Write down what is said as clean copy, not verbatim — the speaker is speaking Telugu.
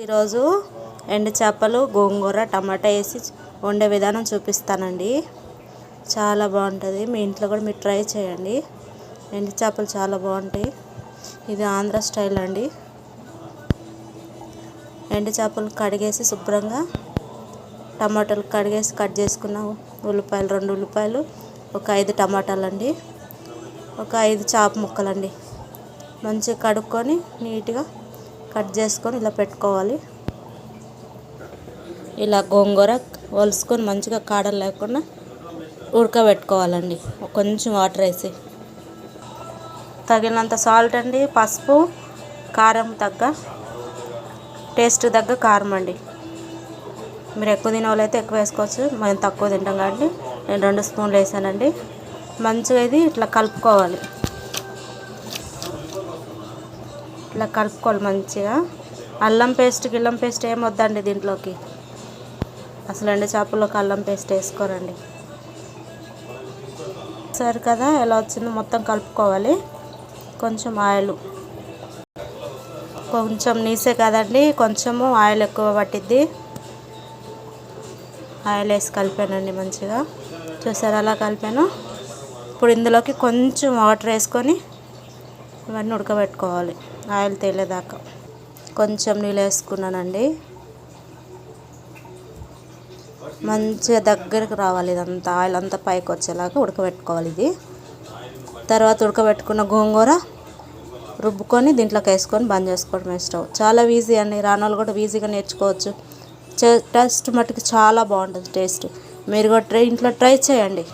ఈరోజు ఎండు చేపలు గోంగూర టమాటా వేసి వండే విధానం చూపిస్తానండి. చాలా బాగుంటుంది. మీ ఇంట్లో కూడా మీరు ట్రై చేయండి. ఎండు చేపలు చాలా బాగుంటాయి. ఇది ఆంధ్ర స్టైల్ అండి. ఎండు చేపలు కడిగేసి శుభ్రంగా టమాటాలు కడిగేసి కట్ చేసుకున్న ఉల్లిపాయలు 2 ఉల్లిపాయలు, ఒక 5 టమాటాలు అండి, ఒక 5 చేప ముక్కలండి. మంచిగా కడుక్కొని నీట్గా కట్ చేసుకొని ఇలా పెట్టుకోవాలి. ఇలా గోంగూర వలుసుకొని మంచిగా కాడలు లేకుండా ఉడకబెట్టుకోవాలండి. కొంచెం వాటర్ వేసి తగినంత సాల్ట్ అండి, పసుపు, కారం తగ్గ టేస్ట్ తగ్గ కారం అండి. మీరు ఎక్కువ తినే వాళ్ళు అయితే ఎక్కువ వేసుకోవచ్చు. మేము తక్కువ తింటాం కాబట్టి నేను 2 స్పూన్లు వేసానండి. మంచిగా ఇది ఇట్లా కలుపుకోవాలి. ఇట్లా కలుపుకోవాలి మంచిగా. అల్లం పేస్ట్ ఏం వద్దండి దీంట్లోకి. అసలు ఎండు చేపల్లోకి అల్లం పేస్ట్ వేసుకోరండి. సరే కదా, ఎలా వచ్చిందో మొత్తం కలుపుకోవాలి. కొంచెం ఆయిల్, కొంచెం నీసే కదండి, కొంచెము ఆయిల్ ఎక్కువ పట్టిద్ది. ఆయిల్ వేసి కలిపానండి మంచిగా. చూసారు అలా కలిపాను. ఇప్పుడు ఇందులోకి కొంచెం వాటర్ వేసుకొని ఇవన్నీ ఉడకబెట్టుకోవాలి ఆయిల్ తేలేదాకా. కొంచెం నీళ్ళు వేసుకున్నానండి. మంచిగా దగ్గరకు రావాలి. ఇదంతా ఆయిల్ అంతా పైకి వచ్చేలాగా ఉడకబెట్టుకోవాలి. ఇది తర్వాత ఉడకబెట్టుకున్న గోంగూర రుబ్బుకొని దీంట్లోకి వేసుకొని బంద్ చేసుకోవడం ఇష్టం. చాలా ఈజీ అండి. రానోళ్ళు కూడా ఈజీగా నేర్చుకోవచ్చు. టేస్ట్ మట్టుకు చాలా బాగుంటుంది టేస్ట్. మీరు కూడా ఇంట్లో ట్రై చేయండి.